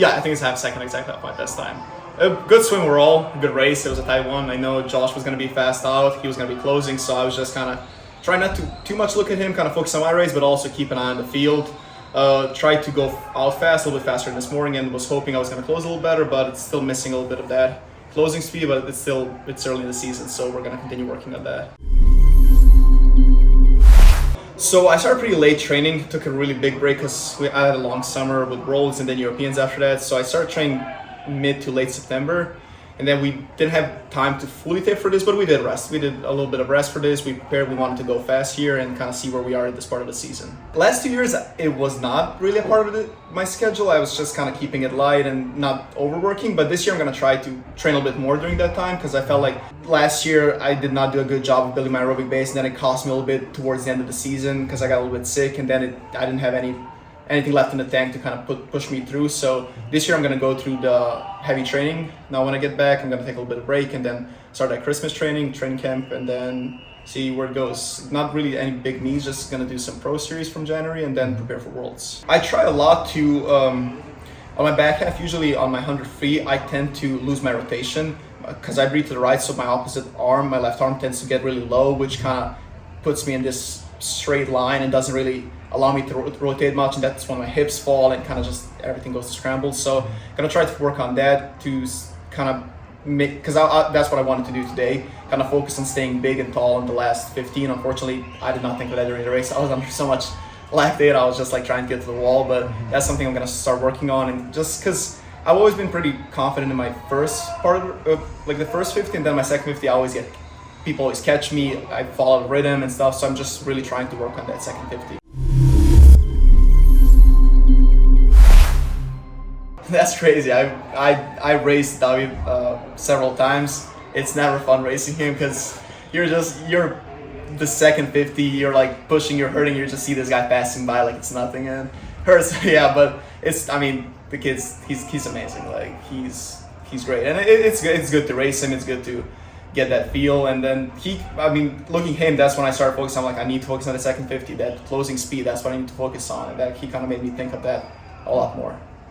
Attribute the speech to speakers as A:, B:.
A: Yeah, I think it's half second exactly at this time. A good swim overall, good race. It was a tight one. I know Josh was going to be fast out. He was going to be closing, so I was just kind of trying not to too much look at him, kind of focus on my race, but also keep an eye on the field. Tried to go out fast, a little bit faster this morning, and was hoping I was going to close a little better, but it's still missing a little bit of that closing speed, but it's early in the season, so we're going to continue working on that. So I started pretty late training, took a really big break because I had a long summer with Worlds and then Europeans after that. So I started training mid to late September, and then we didn't have time to fully tape for this, but we did rest. We did a little bit of rest for this. We prepared, we wanted to go fast here and kind of see where we are at this part of the season. Last 2 years, it was not really a part of my schedule. I was just kind of keeping it light and not overworking, but this year I'm going to try to train a little bit more during that time because I felt like last year I did not do a good job of building my aerobic base, and then it cost me a little bit towards the end of the season because I got a little bit sick, and then I didn't have anything left in the tank to kind of push me through. So this year I'm going to go through the heavy training. Now when I get back, I'm going to take a little bit of break and then start that Christmas training camp, and then see where it goes. Not really any big needs, just going to do some pro series from January and then prepare for Worlds. I try a lot to, on my back half, usually on my 100 free, I tend to lose my rotation because I breathe to the right, so my opposite arm, my left arm tends to get really low, which kind of puts me in this straight line and doesn't really allow me to rotate much, and that's when my hips fall and kind of just everything goes to scramble. So I'm gonna try to work on that to kind of make, because that's what I wanted to do today, kind of focus on staying big and tall in the last 15. Unfortunately, I did not think of that during the race. I was under so much lactate, I was just like trying to get to the wall, but that's something I'm gonna start working on. And just because I've always been pretty confident in my first part of like the first 50, and then my second 50 people always catch me, I follow the rhythm and stuff, so I'm just really trying to work on that second 50. That's crazy. I raced David several times. It's never fun racing him because you're the second 50, you're like pushing, you're hurting, you just see this guy passing by like it's nothing, and hurts. Yeah, but the kid's he's amazing. Like he's great, and it's good to race him. It's good to get that feel, and then looking at him, that's when I started focusing on, like, I need to focus on the second 50, that closing speed, that's what I need to focus on, and that he kind of made me think of that a lot more.